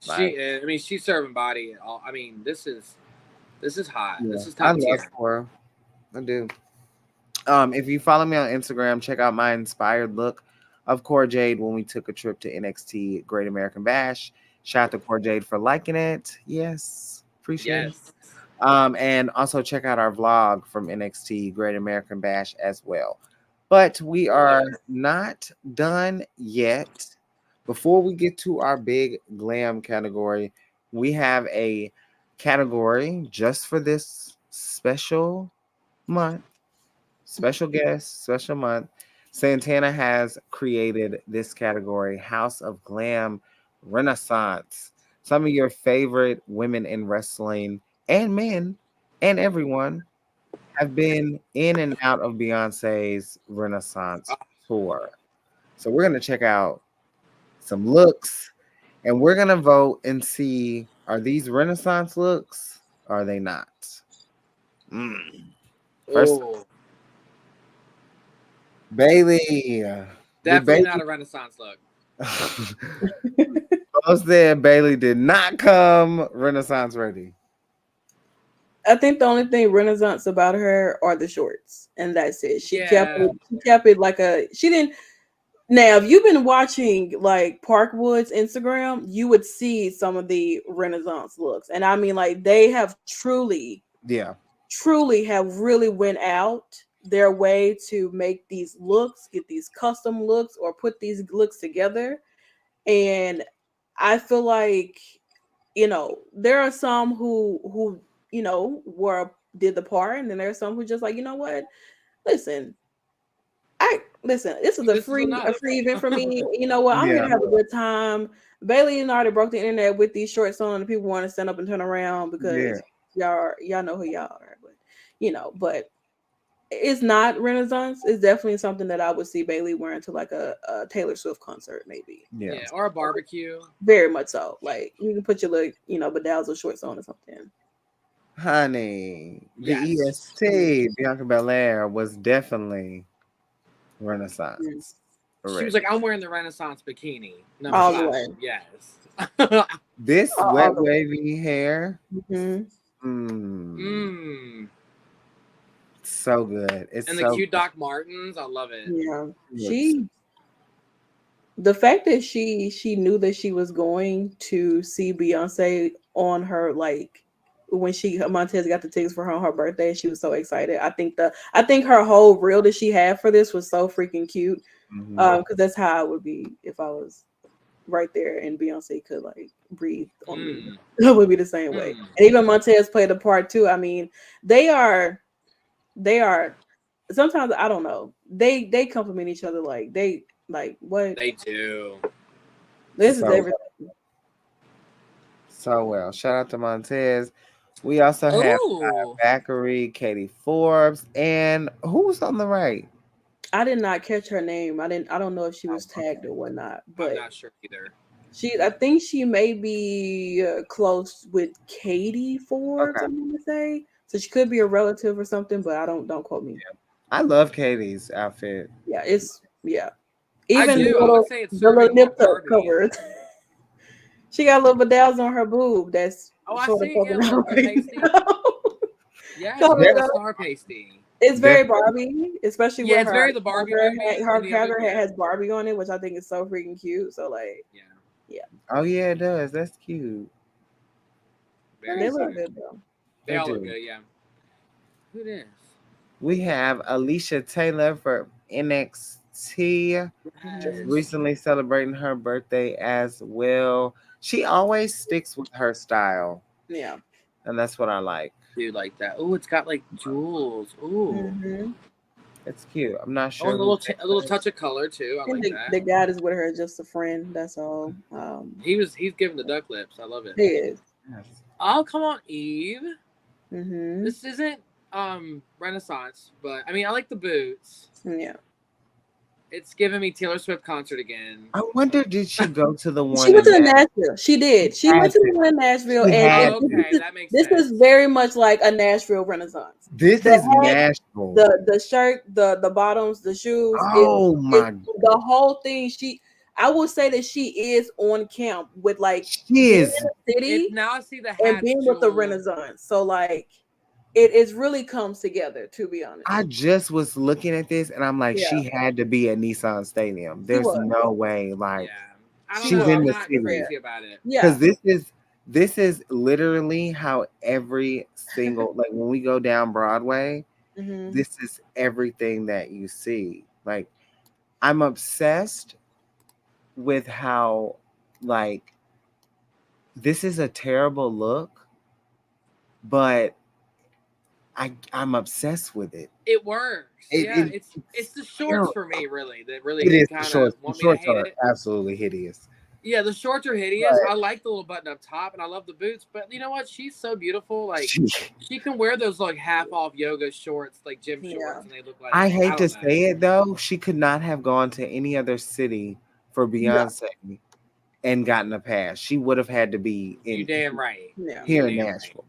She Like, is. I mean, she's serving body. I mean, this is hot. yeah, This is I top love tier. her. I do. If you follow me on Instagram, check out my inspired look of Core Jade when we took a trip to NXT Great American Bash. Shout out to Core Jade for liking it. Yes, appreciate it. Yes. And also check out our vlog from NXT Great American Bash as well. But we are not done yet. Before we get to our big glam category, we have a category just for this special month, special guest, special month. Santana has created this category, House of Glam Renaissance. Some of your favorite women in wrestling and men and everyone have been in and out of Beyonce's Renaissance tour. So we're going to check out some looks and we're going to vote and see, are these Renaissance looks or are they not? First, Oh, Bailey. Did definitely Bailey not a Renaissance look. Most said Bailey did not come Renaissance ready. I think the only thing Renaissance about her are the shorts, and that's it. She kept Yeah. it. She kept it like a. She didn't. Now, if you've been watching like Parkwood's Instagram, you would see some of the Renaissance looks, and I mean, like they have truly Yeah. have really went out their way to make these looks, get these custom looks, or put these looks together. And I feel like there are some who were did the part, and then there's some who just like, you know what? Listen, this is a This is free enough. event for me. You know what? I'm here Yeah. to have a good time. Bailey and already broke the internet with these shorts on, and people want to stand up and turn around because y'all know who y'all are. But it's not Renaissance. It's definitely something that I would see Bailey wearing to like a Taylor Swift concert, maybe. Yeah. Or a barbecue. Very much so. Like you can put your little, bedazzled shorts on or something. Honey, the Yes. EST, Bianca Belair, was definitely Renaissance. She was like, I'm wearing the Renaissance bikini. Number All the 5. way. Yes. This all wet the way. wavy hair, so good. It's And so the cute good. Doc Martens. I love it. Yeah. Looks- The fact that she knew that she was going to see Beyonce on her, like when Montez got the tickets for her on her birthday, she was so excited. I think her whole reel that she had for this was so freaking cute. Mhm. Because that's how I would be if I was right there, and Beyonce could like breathe on me. Mm. It would be the same way. And even Montez played a part too. I mean, they are sometimes I don't know. They complement each other like they like what They do. this is So everything. so well. Shout out to Montez. We also have Ooh. Zachary, Katie Forbes, and who's on the right? I did not catch her name. I don't know if she was tagged or whatnot, I'm but not sure either. I think she may be close with Katie Forbes. Okay. I'm gonna say so. She could be a relative or something, but I don't quote me. I love Katie's outfit. Yeah, it's yeah. I Even do. I would say it's the little serving more nip tuck Barbie. covers. She got little bedazzles on her boob. That's Oh, I sort of see. Yeah, poking out little right pasty. now. Yeah, Cover it's it very up. star pasty. It's very Definitely. Barbie, especially Yeah, with it's her. very the Barbie movie. Her and the other- Carter hat has Barbie on it, which I think is so freaking cute. So like, Yeah, Oh yeah, it does. That's cute. very they look cute. good though. They They all look do. good. Yeah. Who this? We have Alicia Taylor for NXT. Just Mhm. recently celebrating her birthday as well. She always sticks with her style, Yeah. and that's what I like. Dude, like that. Oh, it's got like jewels. Ooh. Mm-hmm. It's cute. I'm not Oh, sure and who a little touch of color too. I And like that. the guy is with her is just a friend. That's all. He's giving the duck lips. I love it. He is. Yes. Oh, come on, Eve. Mm-hmm. This isn't Renaissance, but I mean I like the boots. Yeah. It's giving me Taylor Swift concert again. I wonder, did she go to the one She went to the in Nashville. She did. She went to the one in Nashville, She had and Oh, okay, that makes this sense. is very much like a Nashville Renaissance. This The is hat, Nashville. the shirt, the bottoms, the shoes. Oh my! The whole thing. I will say that she is on camp with like She being is. in the city Now I see the and hats. being with the jewel. Renaissance. So like it really comes together, to be honest. I just was looking at this and I'm like, Yeah. she had to be at Nissan Stadium. There's was. no way, like, Yeah, I don't she's know. in I'm the not city. crazy about it. Yeah. because this is literally how every single like when we go down Broadway, Mhm. this is everything that you see. Like, I'm obsessed with how like this is a terrible look, but I'm obsessed with it. It works. It- It's the shorts for me, really. That really It is the kind of shorts. The want me to shorts hate are it. absolutely hideous. Yeah, the shorts are hideous. But- I like the little button up top, and I love the boots. But you know what? She's so beautiful. Like She- she can wear those like half off yoga shorts, like gym shorts, Yeah. and they look like. I hate to don't know. say it though, she could not have gone to any other city for Beyonce and gotten a pass. She would have had to be You in damn right. Yeah. here You in damn right. Nashville.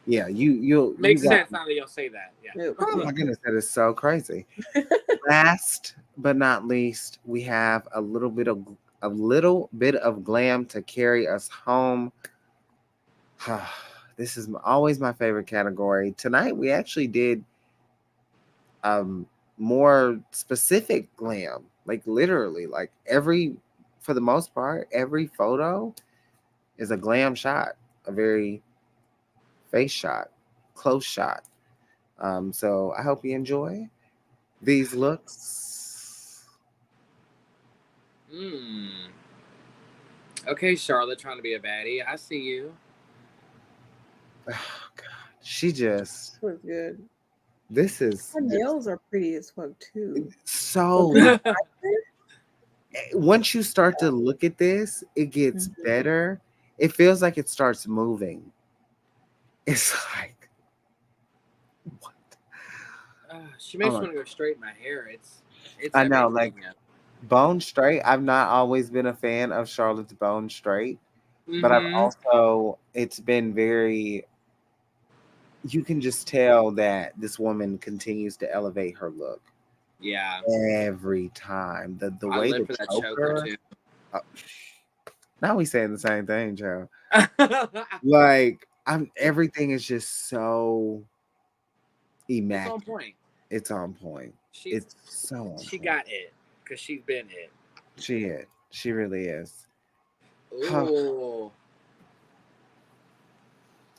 Yeah, you Makes got- sense now that you'll say that. Yeah. Yep. Oh my goodness, that is so crazy. Last but not least, we have a little bit of glam to carry us home. This is always my favorite category. Tonight we actually did more specific glam, like literally, like for the most part, every photo is a glam shot, a very face shot, close shot. So I hope you enjoy these looks. Okay, Charlotte trying to be a baddie. I see you. Oh God, she just. Was good. This is Her nails are pretty as fuck too. so. Once you start to look at this, it gets Mhm. better. It feels like it starts moving. It's like, what? She makes Oh me want to go straighten my hair. It's I know, everything, like yeah. bone straight. I've not always been a fan of Charlotte's bone straight, but I've also, it's been very, you can just tell that this woman continues to elevate her look Yeah. every time. The I way live the for that choker choker. too. Now we saying the same thing, Joe. Like, everything is just so It's on immaculate. point. It's on point. It's so on She point. got it because she's been it. She really is. Ooh.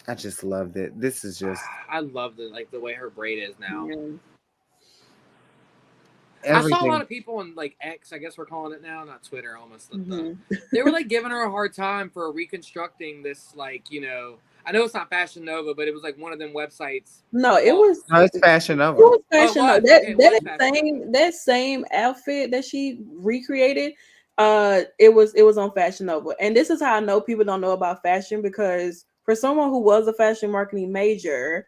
I just loved it. This is just I love the way her braid is now. Yeah. I saw a lot everything. of people on like X, I guess we're calling it now, not Twitter. I almost slipped up. Mm-hmm. They were like giving her a hard time for reconstructing this, like, you know, I know it's not Fashion Nova, but it was like one of them websites. No, it was. No, it's Fashion It Nova. was Fashion Oh, it Nova. was. Okay, it was That Fashion Nova. that same outfit that she recreated, it was on Fashion Nova. And this is how I know people don't know about fashion, because for someone who was a fashion marketing major,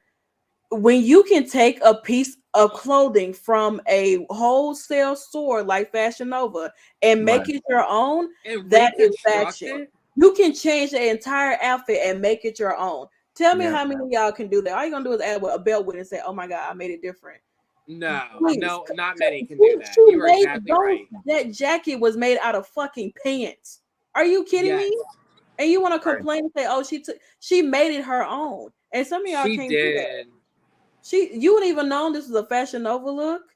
when you can take a piece of clothing from a wholesale store like Fashion Nova and make Right. it your own, And that is reconstruct fashion. it? You can change the entire outfit and make it your own. Tell me Yeah. how many of y'all can do that. All you're gonna do is add a belt with it and say, "Oh my god, I made it different." No, Please. no, not many can do that. She You are made exactly right. That jacket was made out of fucking pants. Are you kidding Yes, me? And you want to Right. complain and say, "Oh, she made it her own." And some of y'all she can't do that. did. You wouldn't even known this was a Fashion Nova look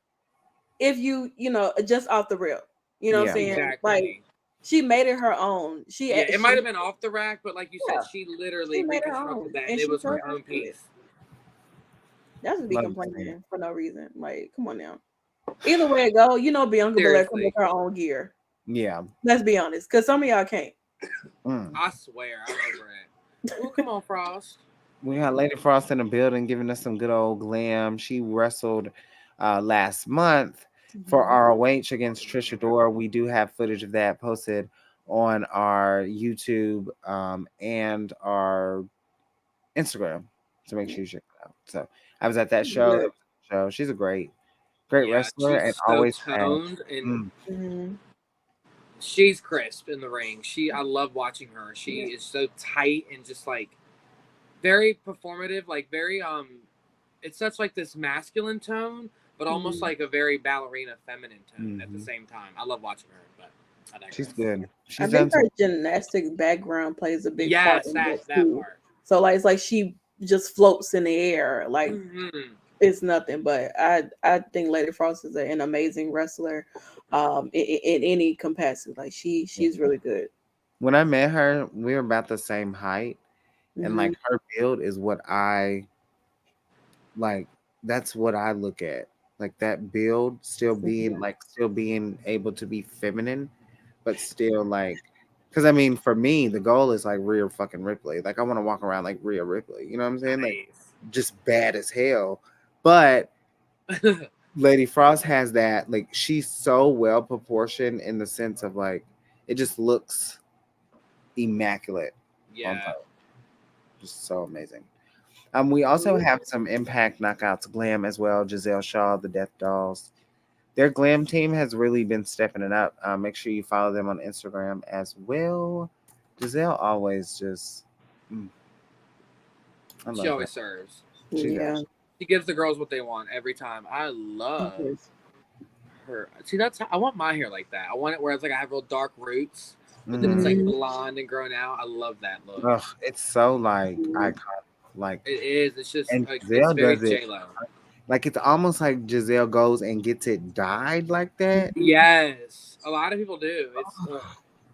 if you know, just off the rip. You know what I'm Yeah. saying? Exactly. Like, she made it her own. Yeah, it might have been off the rack, but like you said, Yeah, she literally she made her reconstructed own, that, and and it she was her purposed own it. piece. That's just be Love complaining it. for no reason. Like, come on now. Either way it go, you know, Bianca Belair come with Seriously. her own gear. Yeah. Let's be honest, because some of y'all can't. I swear, I'm over it. Oh, come on, Frost. We got Lady Frost in the building giving us some good old glam. She wrestled last month for ROH against Trisha Dora. We do have footage of that posted on our YouTube and our Instagram. So make sure you check it out. So I was at that show. That was a show. She's a great Yeah, wrestler and she's so always toned and Mm-hmm. she's crisp in the ring. I love watching her. She is so tight and just like very performative, like very it's such like this masculine tone, but almost like a very ballerina feminine tone at the same time. I love watching her, but I digress. She's good. I She's think done her gymnastics background plays a big part Yes, in that too. part. So like, it's like she just floats in the air, like it's nothing. But I think Lady Frost is an amazing wrestler, in any capacity. Like she's really good. When I met her, we were about the same height, and like her build is what I like. That's what I look at. Like that build, still being able to be feminine, but still like, because I mean, for me, the goal is like Rhea fucking Ripley. Like I want to walk around like Rhea Ripley. You know what I'm saying? Like just bad as hell. But Lady Frost has that. Like she's so well proportioned in the sense of like it just looks immaculate. On Yeah. top. Just so amazing. We also have some Impact Knockouts Glam as well. Giselle Shaw, the Death Dolls. Their Glam team has really been stepping it up. Make sure you follow them on Instagram as well. Giselle always just, I love She always her. serves. She Yeah. does. She gives the girls what they want every time. I love her. See, that's I want my hair like that. I want it where it's like I have real dark roots, but then it's like blonde and grown out. I love that look. Ugh, it's so like iconic. Like it is. It's just and like, Giselle it's very does it. J-Lo. Like it's almost like Giselle goes and gets it dyed like that. Yes, a lot of people do. It's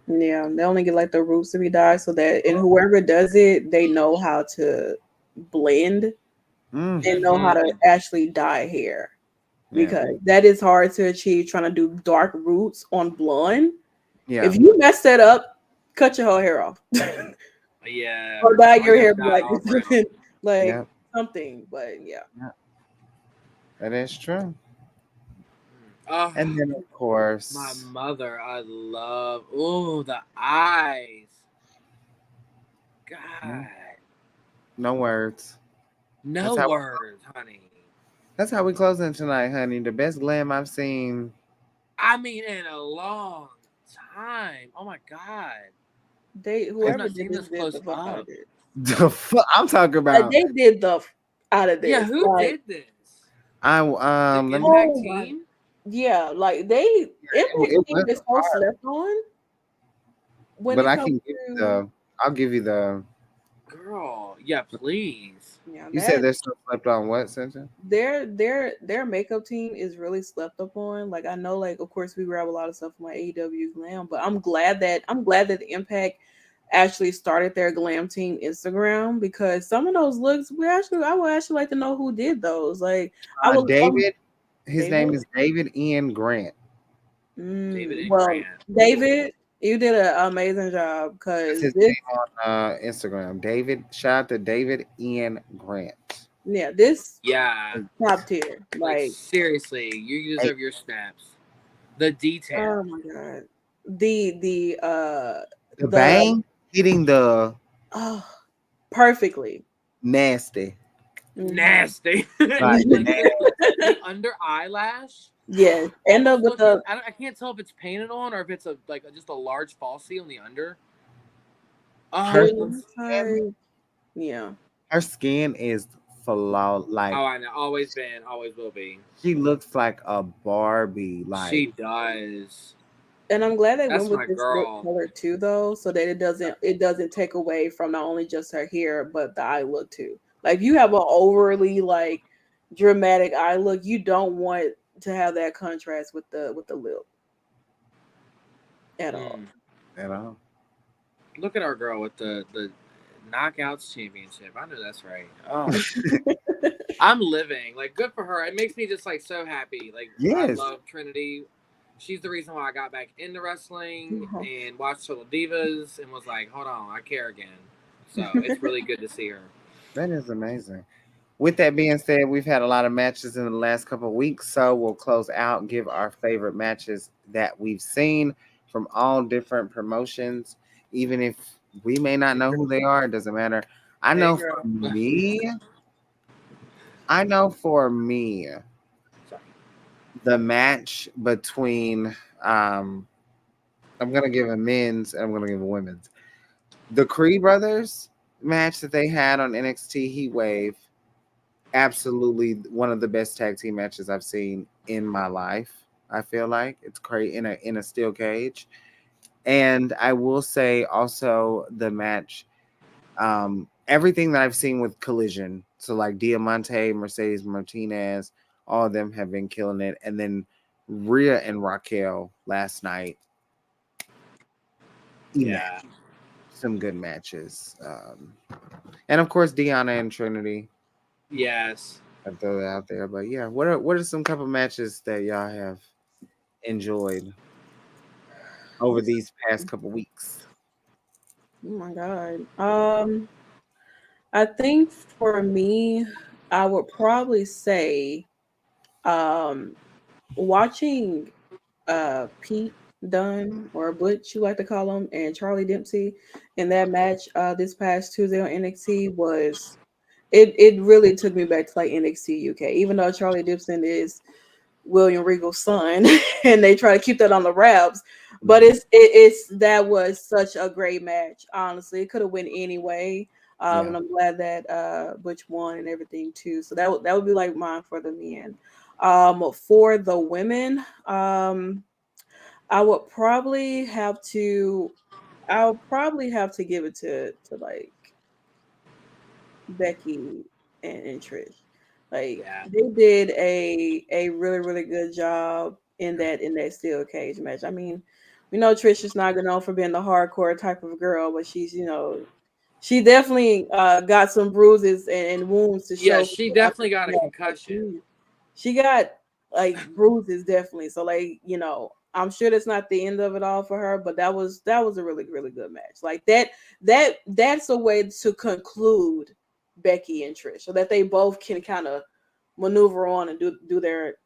Yeah, they only get like the roots to be dyed, so that, and whoever does it, they know how to blend and know how to actually dye hair, because that is hard to achieve. Trying to do dark roots on blonde, if you mess that up, cut your whole hair off. Yeah, or dye your hair black, like something. But yeah, that is true. Oh, and then of course, my mother. I love. Oh, the eyes. God. No words. No words, honey. That's how we closing tonight, honey. The best glam I've seen. I mean, in a long time. Oh my God. Whoever did this close did the fuck up. out of it. The fuck I'm talking about. They did the out of this. Yeah, who did this? The Impact team. Yeah, like they Impact team is so slept on. But I can give you I'll give you the girl. Yeah, please. Yeah, you said they're so slept on. What, Cynthia? Their makeup team is really slept up on. Like I know, like of course we grab a lot of stuff from like AEW Glam, but I'm glad that the Impact actually started their Glam team Instagram, because some of those looks I would actually like to know who did those. Like David, His name is David Ian Grant. David Well, Grant. David, you did an amazing job That's because his name on Instagram. David, shout out to David Ian Grant. this Yeah. top tier. Like Like, seriously, you deserve your snaps. The detail. oh my god, the bang hitting the oh, perfectly. nasty. Nasty. Like, Like the under eyelash. Yes, end up with the I can't tell if it's painted on or if it's just a large falsie on the under. yeah. Her skin is flawless. Like, I know, always been, always will be. she looks like a Barbie. Like, she does. And I'm glad they That's went with my this girl. lip color too, though, so that it doesn't take away from not only just her hair but the eye look too. Like, if you have an overly like dramatic eye look, you don't want to have that contrast with the lip at all. At all. Look at our girl with the Knockouts Championship. I know that's right. Oh, I'm living. Like, good for her. It makes me just like so happy. Like, Yes. I love Trinity. She's the reason why I got back into wrestling and watched Total Divas and was like, hold on, I care again. So it's really good to see her. That is amazing. With that being said, we've had a lot of matches in the last couple of weeks, so we'll close out, give our favorite matches that we've seen from all different promotions. Even if we may not know who they are, it doesn't matter. I know for me, the match between I'm gonna give a men's and I'm gonna give a women's. The Creed brothers match that they had on NXT Heat Wave, absolutely one of the best tag team matches I've seen in my life. I feel like it's great in a steel cage. And I will say also the match, everything that I've seen with Collision. So like Diamante, Mercedes Martinez, all of them have been killing it. And then Rhea and Raquel last night. Yeah. Some good matches. And of course Deanna and Trinity. Yes. I throw that out there. But yeah, what are some couple matches that y'all have enjoyed over these past couple weeks? Oh my god. I think for me, I would probably say watching Pete Dunne, or Butch, you like to call him, and Charlie Dempsey in that match this past Tuesday on NXT was it really took me back to like NXT UK, even though Charlie Dempsey is William Regal's son and they try to keep that on the wraps, but it's that was such a great match. Honestly, it could have went anyway. And I'm glad that Butch won and everything too. So that would be like mine for the men. For the women, I would probably have to give it to like Becky and Trish. Like they did a really, really good job in that steel cage match. I mean, we know Trish is not known for being the hardcore type of girl, but she's, she definitely got some bruises and wounds to show. Yeah, she definitely got a concussion. She got like bruises, definitely. So like, I'm sure that's not the end of it all for her, but that was a really, really good match. Like that's a way to conclude Becky and Trish, so that they both can kind of maneuver on and do their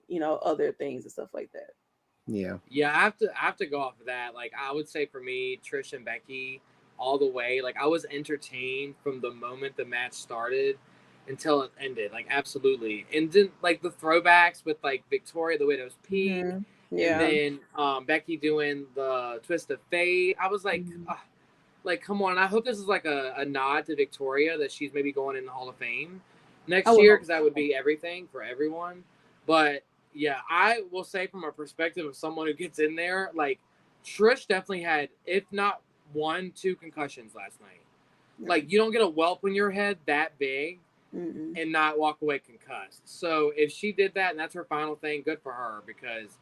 other things and stuff like that. Yeah. I have to go off of that. Like, I would say for me, Trish and Becky all the way. Like, I was entertained from the moment the match started until it ended. Like, absolutely. And then like the throwbacks with like Victoria, the way that was Pete, and then Becky doing the twist of fate. I was like, like, come on. I hope this is like a nod to Victoria, that she's maybe going in the Hall of Fame next year, because that would be everything for everyone. But yeah, I will say from a perspective of someone who gets in there, like Trish definitely had, if not 1-2 concussions last night. Like, you don't get a whelp in your head that big and not walk away concussed. So if she did that and that's her final thing, good for her, because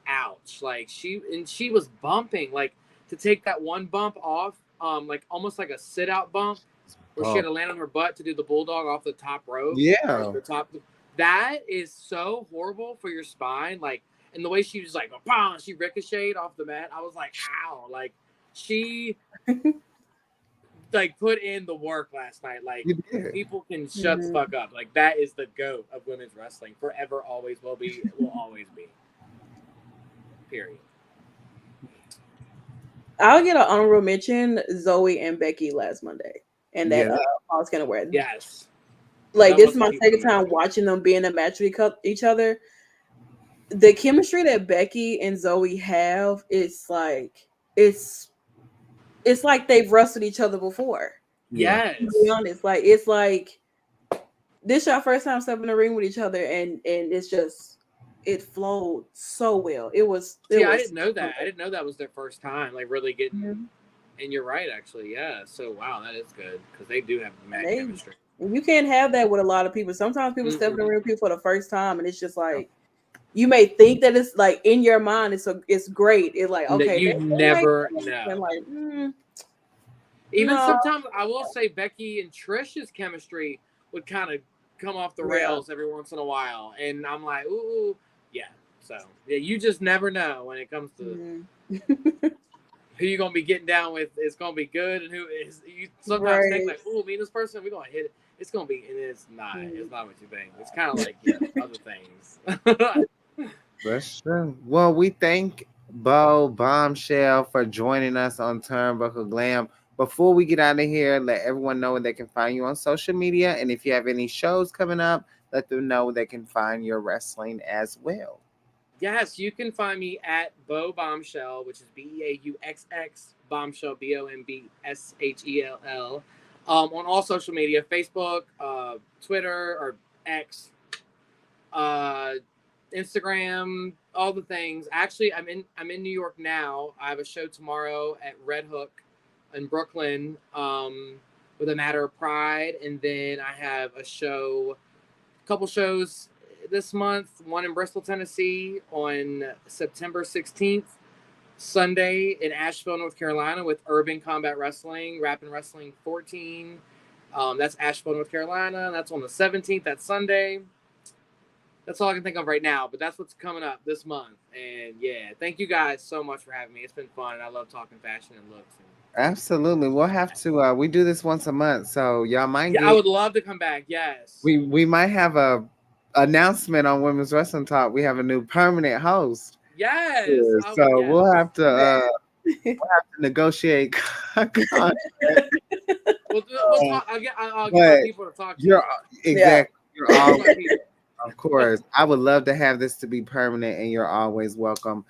ouch. Like, she was bumping, like, to take that one bump off, like almost like a sit out bump where she had to land on her butt to do the bulldog off the top rope. Yeah. The top. that is so horrible for your spine. Like, and the way she was like, "Bah!" She ricocheted off the mat. I was like, "Ow!" Like she like put in the work last night. Like people can shut the fuck up. Like that is the GOAT of women's wrestling. Forever, always will be, will always be. Period. I'll get an honorable mention, Zoe and Becky last Monday. And that I was gonna wear. Yes. Like this is my second time watching them be in a match with each other. The chemistry that Becky and Zoe have, it's like they've wrestled each other before. Yes. To be honest, like it's like this your first time stepping in the ring with each other, and it's just it flowed so well. I didn't know that. I didn't know that was their first time, like really getting. And you're right, actually. Yeah. So wow, that is good because they do have mad chemistry. You can't have that with a lot of people. Sometimes people step in the ring with people for the first time, and it's just like you may think that it's like in your mind, it's great. It's like okay, you never know. And like, even sometimes I will say Becky and Trish's chemistry would kind of come off the rails every once in a while, and I'm like, ooh, yeah. So yeah, you just never know when it comes to who you're gonna be getting down with. It's gonna be good, and who is you sometimes think like, ooh, me and this person, we're gonna hit it. It's gonna be, and it's not. It's not what you think. It's kind of like other things. That's true. Well, we thank Bo Bombshell for joining us on Turnbuckle Glam. Before we get out of here, let everyone know they can find you on social media, and if you have any shows coming up, let them know they can find your wrestling as well. Yes, you can find me at Bo Bombshell, which is BEAUXX Bombshell BOMBSHELL. On all social media, Facebook, Twitter or X, Instagram, all the things. Actually, I'm in New York now. I have a show tomorrow at Red Hook in Brooklyn with A Matter of Pride, and then I have a couple shows this month. One in Bristol, Tennessee on September 16th. Sunday in Asheville, North Carolina with Urban Combat Wrestling, Rappin' Wrestling 14. That's Asheville, North Carolina. That's on the 17th. That's Sunday. That's all I can think of right now, but that's what's coming up this month. And yeah, thank you guys so much for having me. It's been fun, and I love talking fashion and looks. Absolutely. We'll have to we do this once a month, so y'all might I would love to come back. Yes. We might have a announcement on Women's Wrestling Talk. We have a new permanent host. Yes. So we'll have to negotiate contract. We'll talk. I'll get people to talk to. You're always, of course. I would love to have this to be permanent, and you're always welcome.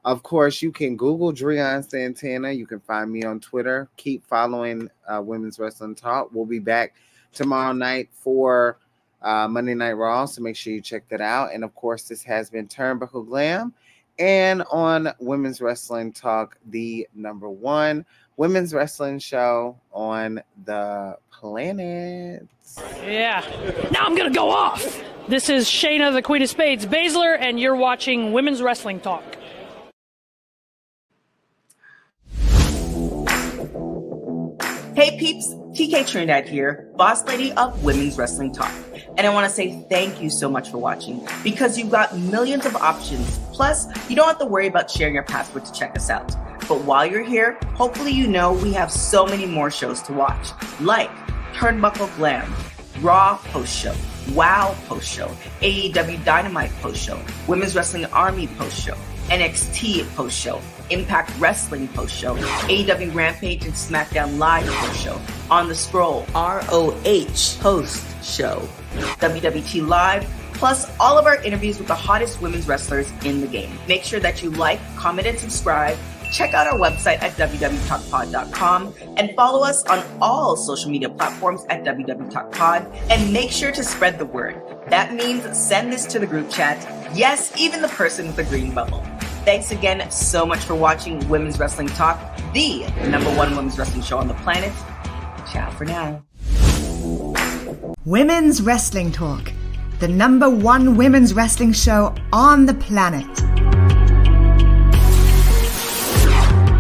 Of course, you can Google Dreon Santana. You can find me on Twitter. Keep following Women's Wrestling Talk. We'll be back tomorrow night for Monday Night Raw, so make sure you check that out. And of course, this has been Turnbuckle Glam, and on Women's Wrestling Talk, the #1 women's wrestling show on the planet. Yeah. Now I'm gonna go off. This is Shayna, the Queen of Spades Baszler, and you're watching Women's Wrestling Talk. Hey peeps, TK Trinidad here, boss lady of Women's Wrestling Talk. And I want to say thank you so much for watching, because you've got millions of options. Plus, you don't have to worry about sharing your password to check us out. But while you're here, hopefully you know we have so many more shows to watch, like Turnbuckle Glam, Raw Post Show, WOW Post Show, AEW Dynamite Post Show, Women's Wrestling Army Post Show, NXT Post Show, Impact Wrestling Post Show, AEW Rampage and SmackDown Live Post Show, On the Scroll, ROH Post Show, WWT Live, plus all of our interviews with the hottest women's wrestlers in the game. Make sure that you like, comment, and subscribe. Check out our website at www.talkpod.com and follow us on all social media platforms at www.talkpod, and make sure to spread the word. That means send this to the group chat. Yes, even the person with the green bubble. Thanks again so much for watching Women's Wrestling Talk, the #1 women's wrestling show on the planet. Ciao for now. Women's Wrestling Talk, the #1 women's wrestling show on the planet.